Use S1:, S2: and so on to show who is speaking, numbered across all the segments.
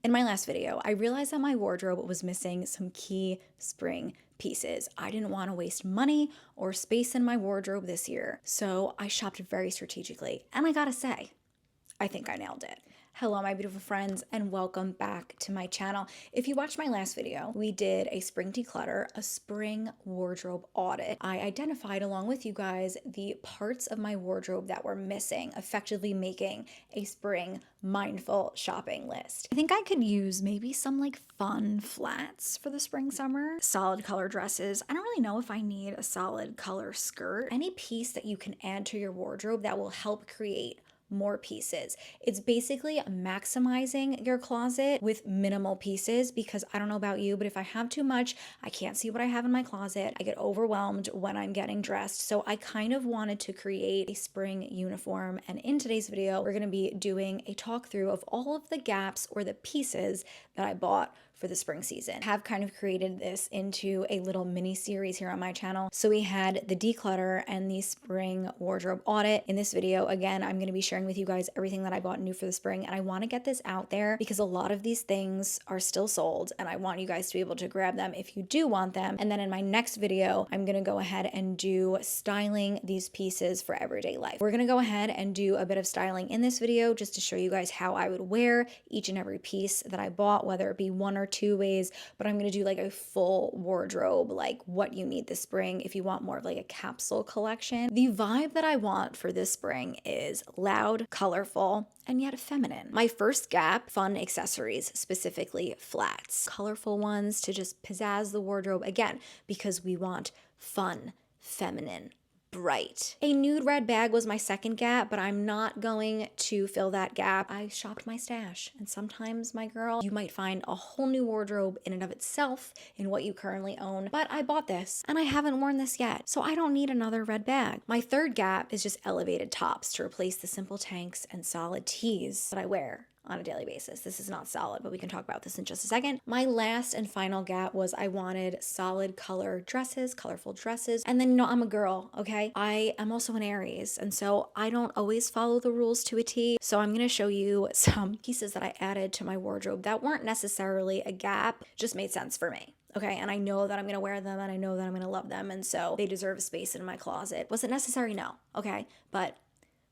S1: In my last video, I realized that my wardrobe was missing some key spring pieces. I didn't want to waste money or space in my wardrobe this year, so I shopped very strategically. And I gotta say, I think I nailed it. Hello, my beautiful friends, and welcome back to my channel. If you watched my last video, we did a spring declutter, a spring wardrobe audit. I identified along with you guys the parts of my wardrobe that were missing, effectively making a spring mindful shopping list. I think I could use maybe some like fun flats for the spring summer, solid color dresses. I don't really know if I need a solid color skirt. Any piece that you can add to your wardrobe that will help create more pieces. It's basically maximizing your closet with minimal pieces, because I don't know about you, but if I have too much, I can't see what I have in my closet. I get overwhelmed when I'm getting dressed. So I kind of wanted to create a spring uniform. And in today's video, we're going to be doing a talk through of all of the gaps or the pieces that I bought for the spring season. I have kind of created this into a little mini series here on my channel. So we had the declutter and the spring wardrobe audit. In this video, again, I'm going to be sharing with you guys everything that I bought new for the spring, and I want to get this out there because a lot of these things are still sold and I want you guys to be able to grab them if you do want them. And then in my next video, I'm going to go ahead and do styling these pieces for everyday life. We're going to go ahead and do a bit of styling in this video just to show you guys how I would wear each and every piece that I bought, whether it be one or two ways, but I'm going to do like a full wardrobe, like what you need this spring if you want more of like a capsule collection. The vibe that I want for this spring is loud, colorful, and yet feminine. My first gap, fun accessories, specifically flats, colorful ones to just pizzazz the wardrobe again, because we want fun, feminine, bright. A nude red bag was my second gap, but I'm not going to fill that gap. I shopped my stash, and sometimes, my girl, you might find a whole new wardrobe in and of itself in what you currently own, but I bought this and I haven't worn this yet, so I don't need another red bag. My third gap is just elevated tops to replace the simple tanks and solid tees that I wear on a daily basis. This is not solid, but we can talk about this in just a second. My last and final gap was I wanted solid color dresses, colorful dresses. And then, you know, I'm a girl, okay? I am also an Aries, and so I don't always follow the rules to a T. So I'm gonna show you some pieces that I added to my wardrobe that weren't necessarily a gap, just made sense for me. Okay, and I know that I'm gonna wear them and I know that I'm gonna love them, and so they deserve a space in my closet. Was it necessary? No, okay, but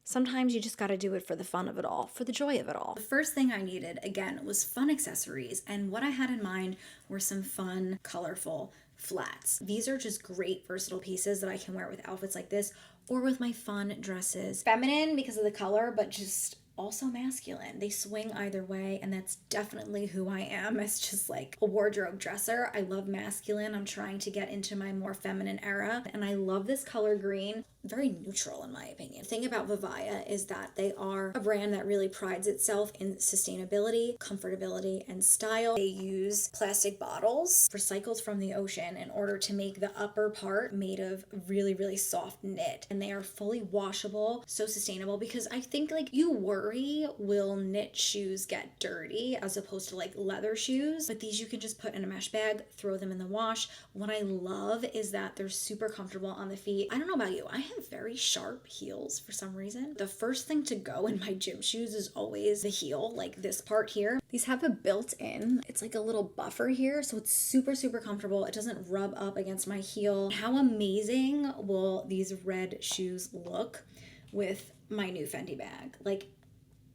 S1: sometimes you just gotta do it for the fun of it all, for the joy of it all. The first thing I needed, again, was fun accessories, and what I had in mind were some fun, colorful flats. These are just great versatile pieces that I can wear with outfits like this or with my fun dresses. Feminine because of the color, but just also masculine. They swing either way, and that's definitely who I am as just like a wardrobe dresser. I love masculine. I'm trying to get into my more feminine era, and I love this color green. Very neutral in my opinion. The thing about Vivaya is that they are a brand that really prides itself in sustainability, comfortability, and style. They use plastic bottles recycled from the ocean in order to make the upper part made of really, really soft knit, and they are fully washable, so sustainable, because I think like you worry, will knit shoes get dirty as opposed to like leather shoes, but these you can just put in a mesh bag, throw them in the wash. What I love is that they're super comfortable on the feet. I don't know about you, I have very sharp heels for some reason. The first thing to go in my gym shoes is always the heel, like this part here. These have a built-in, it's like a little buffer here, so it's super, super comfortable. It doesn't rub up against my heel. How amazing will these red shoes look with my new Fendi bag? Like,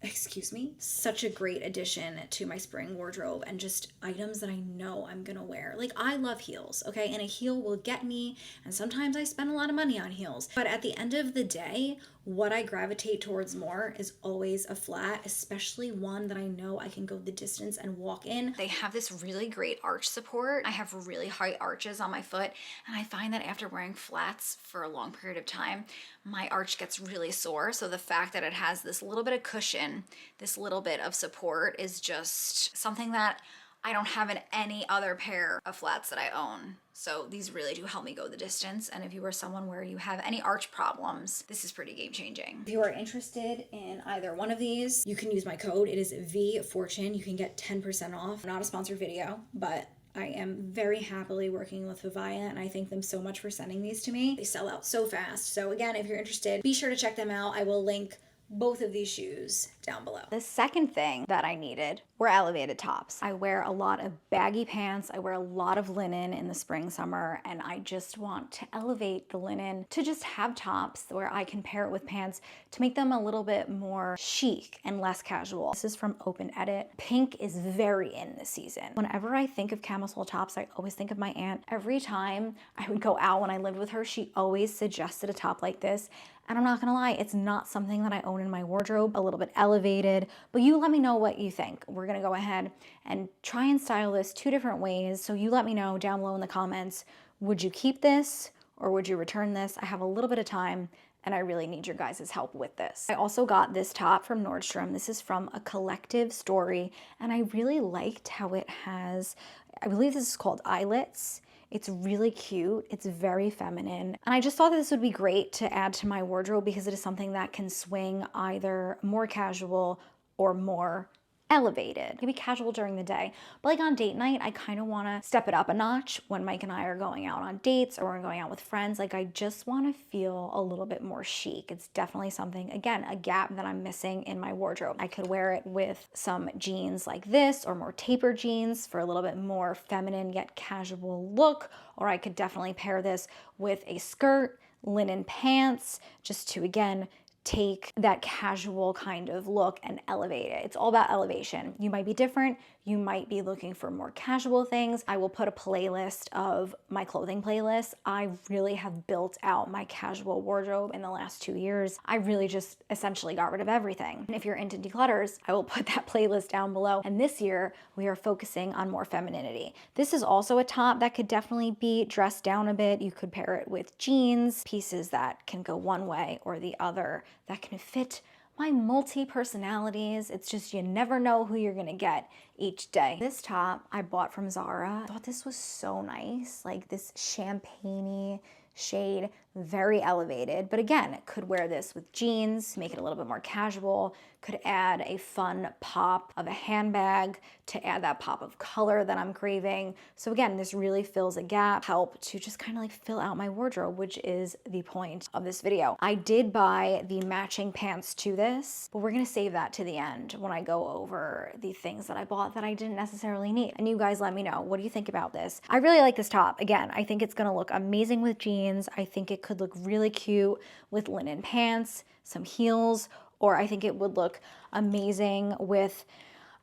S1: excuse me, such a great addition to my spring wardrobe, and just items that I know I'm gonna wear. Like, I love heels, okay? And a heel will get me, and sometimes I spend a lot of money on heels. But at the end of the day, what I gravitate towards more is always a flat, especially one that I know I can go the distance and walk in. They have this really great arch support. I have really high arches on my foot, and I find that after wearing flats for a long period of time, my arch gets really sore. So the fact that it has this little bit of cushion, this little bit of support, is just something that I don't have in any other pair of flats that I own. So these really do help me go the distance. And if you are someone where you have any arch problems, this is pretty game changing. If you are interested in either one of these, you can use my code. It is VFortune. You can get 10% off. Not a sponsored video, but I am very happily working with Vivaya, and I thank them so much for sending these to me. They sell out so fast. So again, if you're interested, be sure to check them out. I will link both of these shoes down below. The second thing that I needed were elevated tops. I wear a lot of baggy pants. I wear a lot of linen in the spring, summer, and I just want to elevate the linen to just have tops where I can pair it with pants to make them a little bit more chic and less casual. This is from Open Edit. Pink is very in this season. Whenever I think of camisole tops, I always think of my aunt. Every time I would go out when I lived with her, she always suggested a top like this. And I'm not gonna lie, it's not something that I own in my wardrobe, a little bit elevated, but you let me know what you think. We're gonna go ahead and try and style this 2 different ways. So you let me know down below in the comments, would you keep this or would you return this? I have a little bit of time and I really need your guys' help with this. I also got this top from Nordstrom. This is from A Collective Story, and I really liked how it has, I believe this is called eyelets. It's really cute, it's very feminine, and I just thought that this would be great to add to my wardrobe because it is something that can swing either more casual or more elevated. It can be casual during the day, but like on date night, I kind of want to step it up a notch when Mike and I are going out on dates or we're going out with friends. Like I just want to feel a little bit more chic. It's definitely something, again, a gap that I'm missing in my wardrobe. I could wear it with some jeans like this or more tapered jeans for a little bit more feminine yet casual look, or I could definitely pair this with a skirt, linen pants, just to, again, take that casual kind of look and elevate it. It's all about elevation. You might be different. You might be looking for more casual things. I will put a playlist of my clothing playlist. I really have built out my casual wardrobe in the last 2 years. I really just essentially got rid of everything. And if you're into declutters, I will put that playlist down below. And this year we are focusing on more femininity. This is also a top that could definitely be dressed down a bit. You could pair it with jeans, pieces that can go one way or the other, that can fit my multi-personalities. It's just, you never know who you're gonna get each day. This top I bought from Zara. I thought this was so nice, like this champagne-y shade, very elevated. But again, could wear this with jeans, make it a little bit more casual, could add a fun pop of a handbag to add that pop of color that I'm craving. So again, this really fills a gap, help to just kind of like fill out my wardrobe, which is the point of this video. I did buy the matching pants to this, but we're gonna save that to the end when I go over the things that I bought that I didn't necessarily need. And you guys let me know, what do you think about this? I really like this top. Again, I think it's gonna look amazing with jeans. I think it could look really cute with linen pants, some heels, or I think it would look amazing with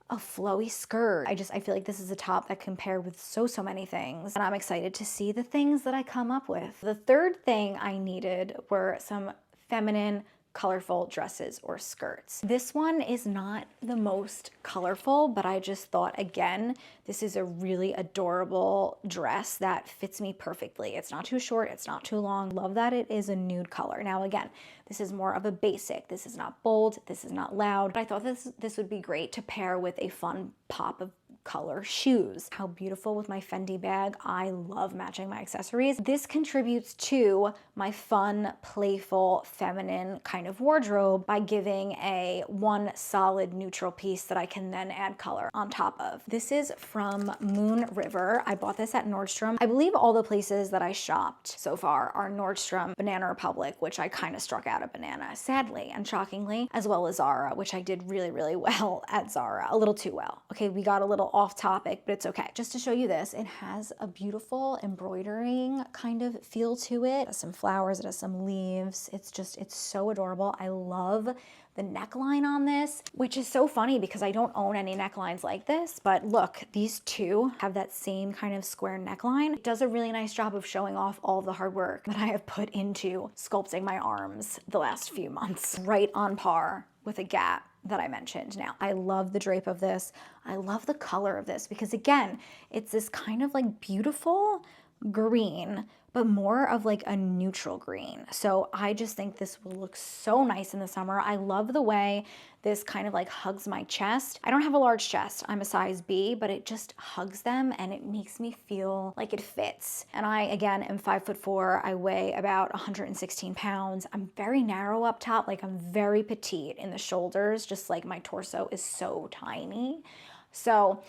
S1: a flowy skirt. I feel like this is a top that can pair with so many things, and I'm excited to see the things that I come up with. The third thing I needed were some feminine, colorful dresses or skirts. This one is not the most colorful, but I just thought, again, this is a really adorable dress that fits me perfectly. It's not too short, it's not too long. Love that it is a nude color. Now again, this is more of a basic. This is not bold, this is not loud, but I thought this would be great to pair with a fun pop of color shoes. How beautiful with my Fendi bag. I love matching my accessories. This contributes to my fun, playful, feminine kind of wardrobe by giving a one solid neutral piece that I can then add color on top of. This is from Moon River. I bought this at Nordstrom. I believe all the places that I shopped so far are Nordstrom, Banana Republic, which I kind of struck out a banana, sadly and shockingly, as well as Zara, which I did really well at Zara, a little too well. Okay, we got a little off topic, but it's okay. Just to show you this, it has a beautiful embroidering kind of feel to it. It has some flowers, it has some leaves. It's so adorable. I love the neckline on this, which is so funny because I don't own any necklines like this, but look, these two have that same kind of square neckline. It does a really nice job of showing off all the hard work that I have put into sculpting my arms the last few months. Right on par with a gap that I mentioned. Now, I love the drape of this. I love the color of this because again, it's this kind of like beautiful green, but more of like a neutral green. So I just think this will look so nice in the summer. I love the way this kind of like hugs my chest. I don't have a large chest. I'm a size B, but it just hugs them and it makes me feel like it fits. And I, again, am 5'4". I weigh about 116 pounds. I'm very narrow up top. Like I'm very petite in the shoulders, just like my torso is so tiny. So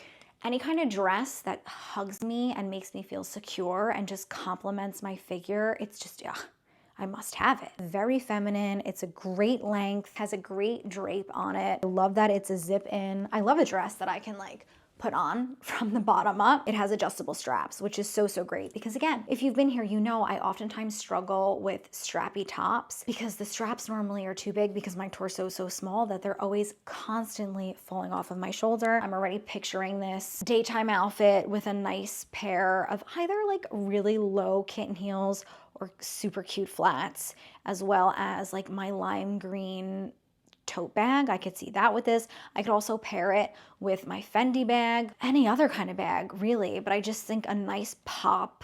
S1: any kind of dress that hugs me and makes me feel secure and just complements my figure, it's just, yeah, I must have it. Very feminine. It's a great length, has a great drape on it. I love that it's a zip in. I love a dress that I can like put on from the bottom up. It has adjustable straps, which is so, so great because again, if you've been here, you know I oftentimes struggle with strappy tops because the straps normally are too big because my torso is so small that they're always constantly falling off of my shoulder. I'm already picturing this daytime outfit with a nice pair of either like really low kitten heels or super cute flats, as well as like my lime green tote bag. I could see that with this. I could also pair it with my Fendi bag, any other kind of bag really, but I just think a nice pop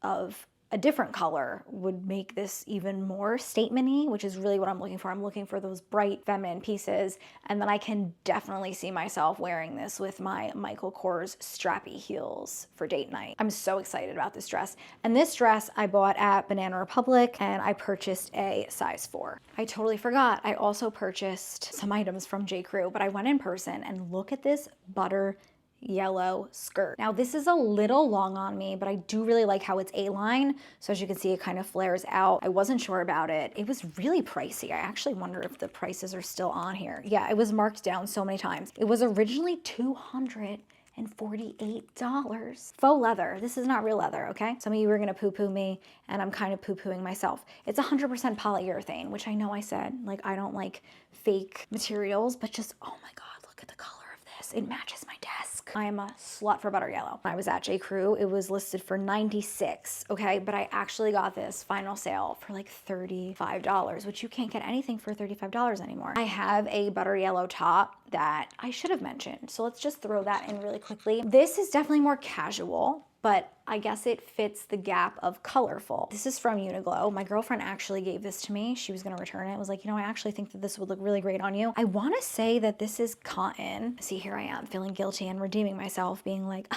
S1: of a different color would make this even more statement-y, which is really what I'm looking for. I'm looking for those bright feminine pieces, and then I can definitely see myself wearing this with my Michael Kors strappy heels for date night. I'm so excited about this dress. And this dress I bought at Banana Republic, and I purchased a size 4. I totally forgot. I also purchased some items from J. Crew, but I went in person and look at this butter yellow skirt. Now this is a little long on me, but I do really like how it's A-line. So as you can see, it kind of flares out. I wasn't sure about it. It was really pricey. I actually wonder if the prices are still on here. Yeah, it was marked down so many times. It was originally $248. Faux leather. This is not real leather, okay? Some of you are gonna poo-poo me, and I'm kind of poo-pooing myself. It's 100% polyurethane, which I know I said, like I don't like fake materials, but just, oh my God, look at the color of this. It matches my desk. I am a slut for butter yellow. When I was at J. Crew, it was listed for $96, okay? But I actually got this final sale for like $35, which you can't get anything for $35 anymore. I have a butter yellow top that I should have mentioned. So let's just throw that in really quickly. This is definitely more casual, but I guess it fits the gap of colorful. This is from Uniqlo. My girlfriend actually gave this to me. She was gonna return it. I was like, you know, I actually think that this would look really great on you. I wanna say that this is cotton. See, here I am feeling guilty and redeeming myself, being like,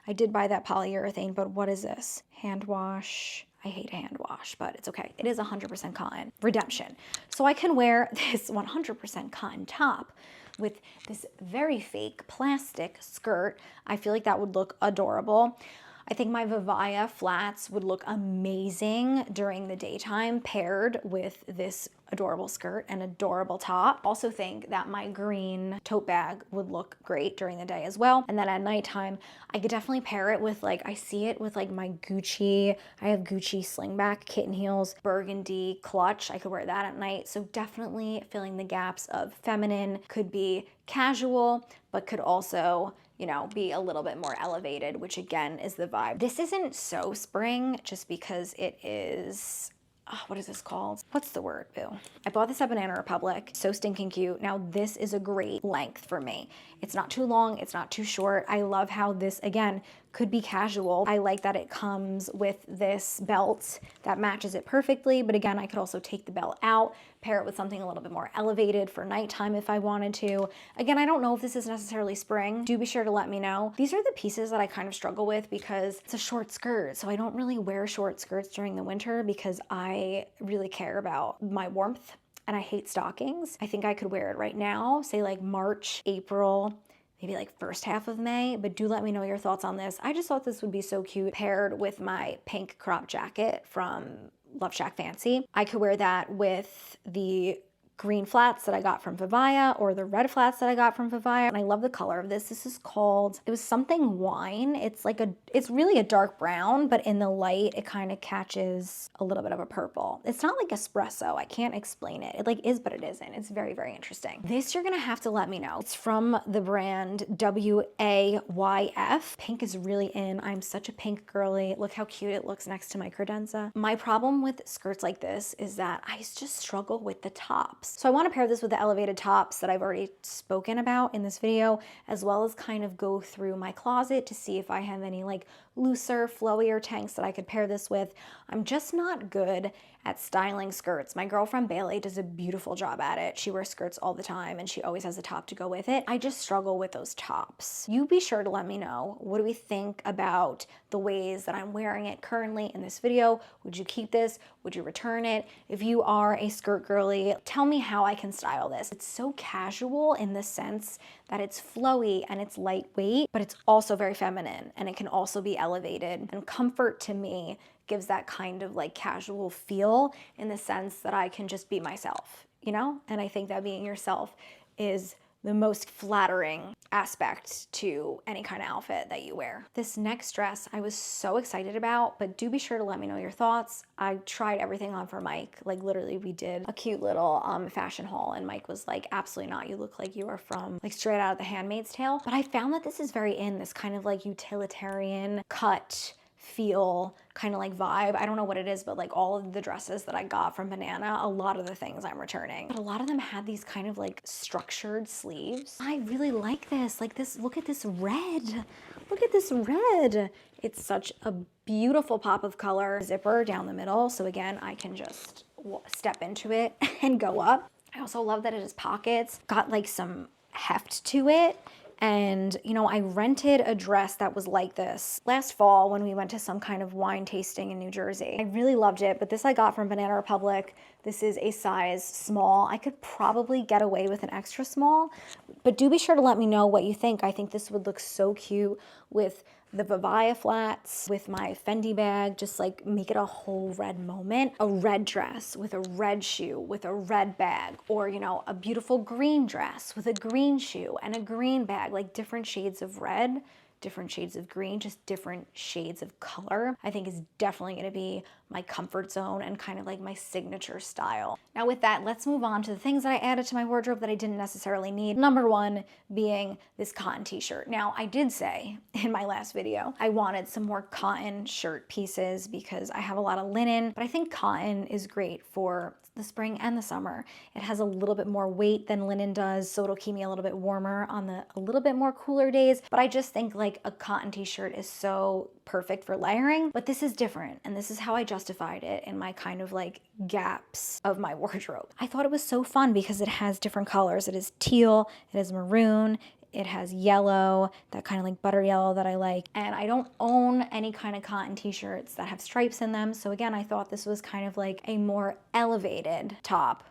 S1: I did buy that polyurethane, but what is this? Hand wash. I hate hand wash, but it's okay. It is 100% cotton. Redemption. So I can wear this 100% cotton top with this very fake plastic skirt. I feel like that would look adorable. I think my Vivaya flats would look amazing during the daytime paired with this adorable skirt and adorable top. Also think that my green tote bag would look great during the day as well. And then at nighttime, I could definitely pair it with like, I see it with like my Gucci. I have Gucci slingback kitten heels, burgundy clutch. I could wear that at night. So definitely filling the gaps of feminine, could be casual, but could also, you know, be a little bit more elevated, which again is the vibe. This isn't so spring just because it is, what is this called? What's the word, boo? I bought this at Banana Republic. So stinking cute. Now this is a great length for me. It's not too long, it's not too short. I love how this, again, could be casual. I like that it comes with this belt that matches it perfectly, but again, I could also take the belt out, pair it with something a little bit more elevated for nighttime if I wanted to. Again, I don't know if this is necessarily spring. Do be sure to let me know. These are the pieces that I kind of struggle with because it's a short skirt, so I don't really wear short skirts during the winter because I really care about my warmth and I hate stockings. I think I could wear it right now, say like March, April, maybe like first half of May, but do let me know your thoughts on this. I just thought this would be so cute paired with my pink crop jacket from Love Shack Fancy. I could wear that with the green flats that I got from Vivaya or the red flats that I got from Vivaya. And I love the color of this. This is called, it was something wine. It's like it's really a dark brown, but in the light, it kind of catches a little bit of a purple. It's not like espresso. I can't explain it. It like is, but it isn't. It's very, very interesting. This you're gonna have to let me know. It's from the brand WAYF. Pink is really in. I'm such a pink girly. Look how cute it looks next to my credenza. My problem with skirts like this is that I just struggle with the tops. So I want to pair this with the elevated tops that I've already spoken about in this video, as well as kind of go through my closet to see if I have any like looser, flowier tanks that I could pair this with. I'm just not good at styling skirts. My girlfriend Bailey does a beautiful job at it. She wears skirts all the time and she always has a top to go with it. I just struggle with those tops. You be sure to let me know, what do we think about the ways that I'm wearing it currently in this video? Would you keep this? Would you return it? If you are a skirt girly, tell me me how I can style this. It's so casual in the sense that it's flowy and it's lightweight, but it's also very feminine and it can also be elevated. And comfort to me gives that kind of like casual feel in the sense that I can just be myself, you know? And I think that being yourself is the most flattering aspect to any kind of outfit that you wear. This next dress I was so excited about, but do be sure to let me know your thoughts. I tried everything on for Mike. Like literally we did a cute little fashion haul and Mike was like, absolutely not. You look like you are from like straight out of The Handmaid's Tale. But I found that this is very in this kind of like utilitarian cut feel, kind of like vibe. I don't know what it is, but like all of the dresses that I got from Banana, a lot of the things I'm returning. But a lot of them had these kind of like structured sleeves. I really like this. Like this, look at this red. Look at this red. It's such a beautiful pop of color. Zipper down the middle. So again, I can just step into it and go up. I also love that it has pockets, got like some heft to it. And, you know, I rented a dress that was like this last fall when we went to some kind of wine tasting in New Jersey. I really loved it, but this I got from Banana Republic. This is a size small. I could probably get away with an extra small, but do be sure to let me know what you think. I think this would look so cute with the Vivaya flats, with my Fendi bag, just like make it a whole red moment. A red dress with a red shoe with a red bag, or, you know, a beautiful green dress with a green shoe and a green bag, like different shades of red, different shades of green, just different shades of color. I think is definitely going to be my comfort zone and kind of like my signature style. Now with that, let's move on to the things that I added to my wardrobe that I didn't necessarily need. Number one being this cotton t-shirt. Now I did say in my last video, I wanted some more cotton shirt pieces because I have a lot of linen, but I think cotton is great for the spring and the summer. It has a little bit more weight than linen does, so it'll keep me a little bit warmer on the a little bit more cooler days. But I just think like a cotton t-shirt is so perfect for layering, but this is different. And this is how I justified it in my kind of like gaps of my wardrobe. I thought it was so fun because it has different colors. It is teal, it is maroon, it has yellow, that kind of like butter yellow that I like. And I don't own any kind of cotton t-shirts that have stripes in them. So again, I thought this was kind of like a more elevated top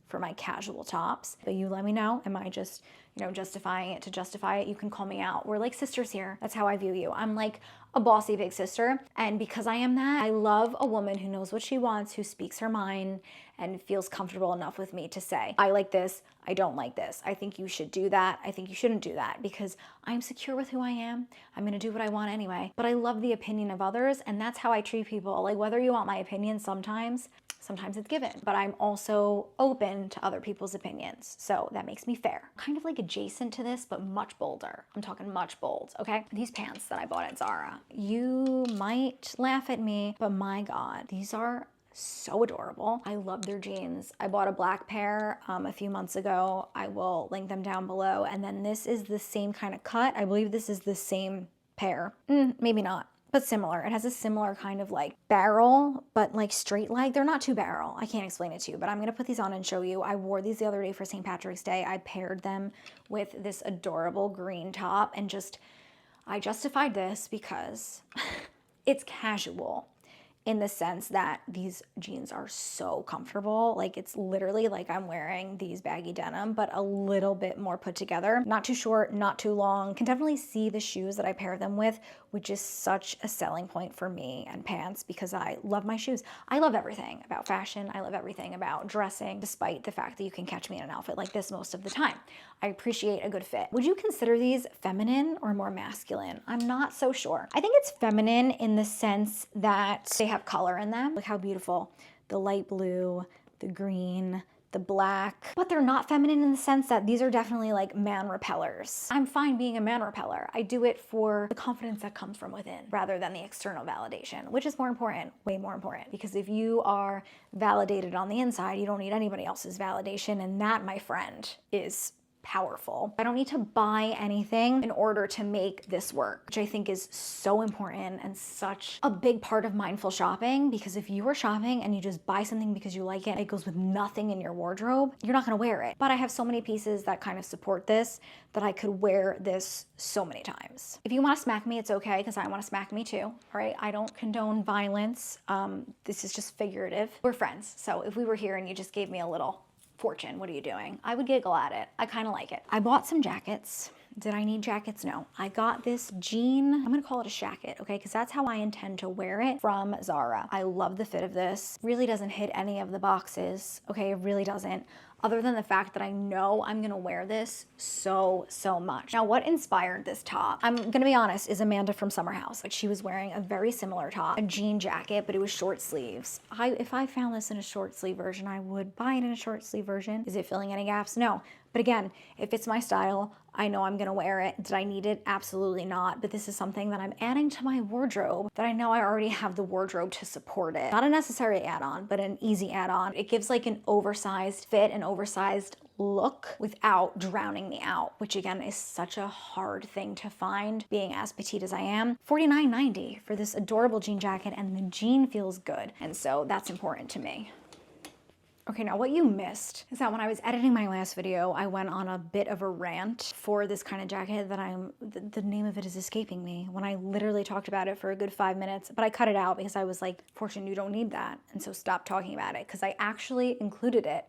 S1: for my casual tops. But you let me know, am I just, you know, justifying it to justify it? You can call me out. We're like sisters here. That's how I view you. I'm like a bossy big sister. And because I am that, I love a woman who knows what she wants, who speaks her mind and feels comfortable enough with me to say, I like this, I don't like this. I think you should do that. I think you shouldn't do that, because I'm secure with who I am. I'm gonna do what I want anyway. But I love the opinion of others, and that's how I treat people. Like whether you want my opinion sometimes it's given, but I'm also open to other people's opinions. So that makes me fair. Kind of like adjacent to this, but much bolder. I'm talking much bold, okay? These pants that I bought at Zara, you might laugh at me, but my God, these are so adorable. I love their jeans. I bought a black pair a few months ago. I will link them down below. And then this is the same kind of cut. I believe this is the same pair. Maybe not, but similar. It has a similar kind of like barrel, but like straight leg. They're not too barrel. I can't explain it to you, but I'm gonna put these on and show you. I wore these the other day for St. Patrick's Day. I paired them with this adorable green top and I justified this because it's casual in the sense that these jeans are so comfortable. Like it's literally like I'm wearing these baggy denim, but a little bit more put together. Not too short, not too long. Can definitely see the shoes that I pair them with, which is such a selling point for me, and pants, because I love my shoes. I love everything about fashion. I love everything about dressing, despite the fact that you can catch me in an outfit like this most of the time. I appreciate a good fit. Would you consider these feminine or more masculine? I'm not so sure. I think it's feminine in the sense that they have color in them. Look how beautiful. The light blue, the green, the black, but they're not feminine in the sense that these are definitely like man repellers. I'm fine being a man repeller. I do it for the confidence that comes from within rather than the external validation, which is more important, way more important, because if you are validated on the inside, you don't need anybody else's validation. And that, my friend, is powerful. I don't need to buy anything in order to make this work, which I think is so important and such a big part of mindful shopping, because if you are shopping and you just buy something because you like it, it goes with nothing in your wardrobe, you're not gonna wear it. But I have so many pieces that kind of support this that I could wear this so many times. If you wanna smack me, it's okay, because I wanna smack me too, all right? I don't condone violence. This is just figurative. We're friends, so if we were here and you just gave me a little Fortune, what are you doing? I would giggle at it. I kind of like it. I bought some jackets. Did I need jackets? No. I got this jean, I'm gonna call it a shacket, okay? Because that's how I intend to wear it, from Zara. I love the fit of this. Really doesn't hit any of the boxes, okay? It really doesn't. Other than the fact that I know I'm gonna wear this so much. Now, what inspired this top, I'm gonna be honest, is Amanda from Summer House. She was wearing a very similar top, a jean jacket, but it was short sleeves. If I found this in a short sleeve version, I would buy it in a short sleeve version. Is it filling any gaps? No. But again, if it's my style, I know I'm gonna wear it. Did I need it? Absolutely not. But this is something that I'm adding to my wardrobe that I know I already have the wardrobe to support it. Not a necessary add-on, but an easy add-on. It gives like an oversized fit, an oversized look without drowning me out, which again is such a hard thing to find being as petite as I am. $49.90 for this adorable jean jacket, and the jean feels good. And so that's important to me. Okay, now what you missed is that when I was editing my last video, I went on a bit of a rant for this kind of jacket that the name of it is escaping me, when I literally talked about it for a good 5 minutes, but I cut it out because I was like, Fortune, you don't need that. And so stop talking about it, because I actually included it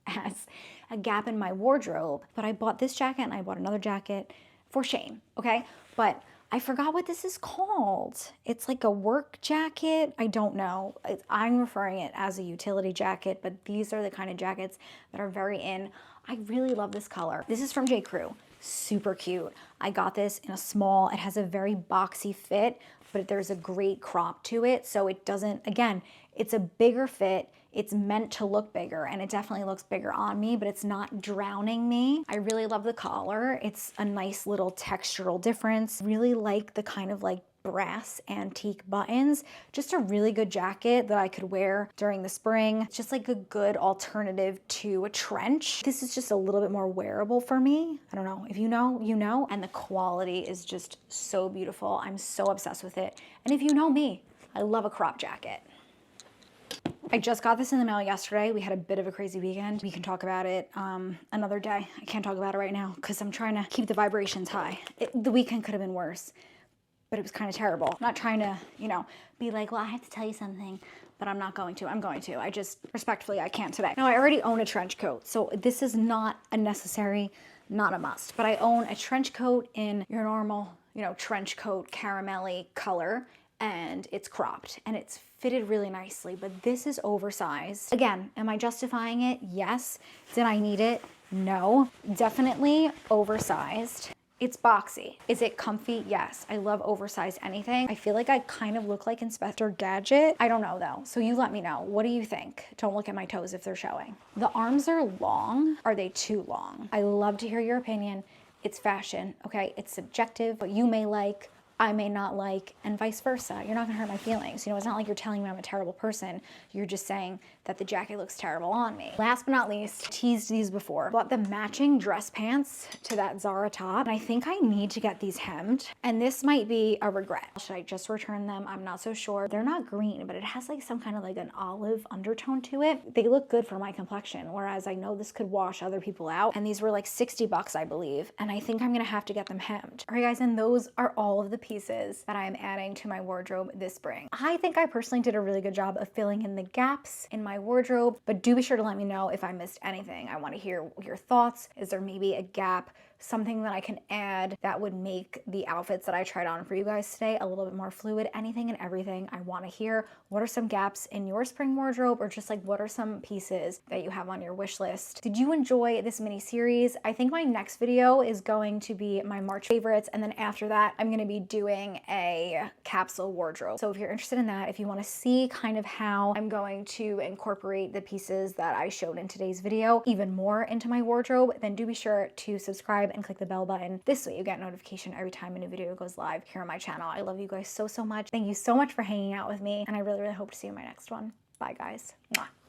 S1: as a gap in my wardrobe. But I bought this jacket and I bought another jacket for shame, okay? But I forgot what this is called. It's like a work jacket. I don't know. I'm referring it as a utility jacket, but these are the kind of jackets that are very in. I really love this color. This is from J. Crew. Super cute. I got this in a small. It has a very boxy fit, but there's a great crop to it. So it doesn't, again, it's a bigger fit. It's meant to look bigger, and it definitely looks bigger on me, but it's not drowning me. I really love the collar. It's a nice little textural difference. Really like the kind of like brass antique buttons. Just a really good jacket that I could wear during the spring. It's just like a good alternative to a trench. This is just a little bit more wearable for me. I don't know. If you know, you know. And the quality is just so beautiful. I'm so obsessed with it. And if you know me, I love a crop jacket. I just got this in the mail yesterday. We had a bit of a crazy weekend. We can talk about it another day. I can't talk about it right now because I'm trying to keep the vibrations high. The weekend could have been worse, but it was kind of terrible. I'm not trying to, you know, be like, well, I have to tell you something, but I'm not going to. I'm going to. I just, respectfully, I can't today. Now, I already own a trench coat, so this is not a necessary, not a must, but I own a trench coat in your normal, you know, trench coat caramelly color, and it's cropped and it's fitted really nicely, but this is oversized. Again, am I justifying it? Yes. Did I need it? No. Definitely oversized. It's boxy. Is it comfy? Yes. I love oversized anything. I feel like I kind of look like Inspector Gadget. I don't know though. So you let me know. What do you think? Don't look at my toes if they're showing. The arms are long. Are they too long? I love to hear your opinion. It's fashion, okay? It's subjective. What you may like, I may not like, and vice versa. You're not gonna hurt my feelings. You know, it's not like you're telling me I'm a terrible person. You're just saying that the jacket looks terrible on me. Last but not least, teased these before. Bought the matching dress pants to that Zara top, and I think I need to get these hemmed, and this might be a regret. Should I just return them? I'm not so sure. They're not green, but it has like some kind of like an olive undertone to it. They look good for my complexion, whereas I know this could wash other people out, and these were like 60 bucks, I believe, and I think I'm gonna have to get them hemmed. All right, guys, and those are all of the pieces that I'm adding to my wardrobe this spring. I think I personally did a really good job of filling in the gaps in my wardrobe, but do be sure to let me know if I missed anything. I want to hear your thoughts. Is there maybe a gap, something that I can add that would make the outfits that I tried on for you guys today a little bit more fluid? Anything and everything I want to hear. What are some gaps in your spring wardrobe, or just like what are some pieces that you have on your wish list? Did you enjoy this mini series? I think my next video is going to be my March favorites, and then after that I'm going to be doing a capsule wardrobe. So if you're interested in that, if you want to see kind of how I'm going to incorporate the pieces that I showed in today's video even more into my wardrobe, then do be sure to subscribe and click the bell button. This way you get notification every time a new video goes live here on my channel. I love you guys so much. Thank you so much for hanging out with me, and I really hope to see you in my next one. Bye guys. Mwah.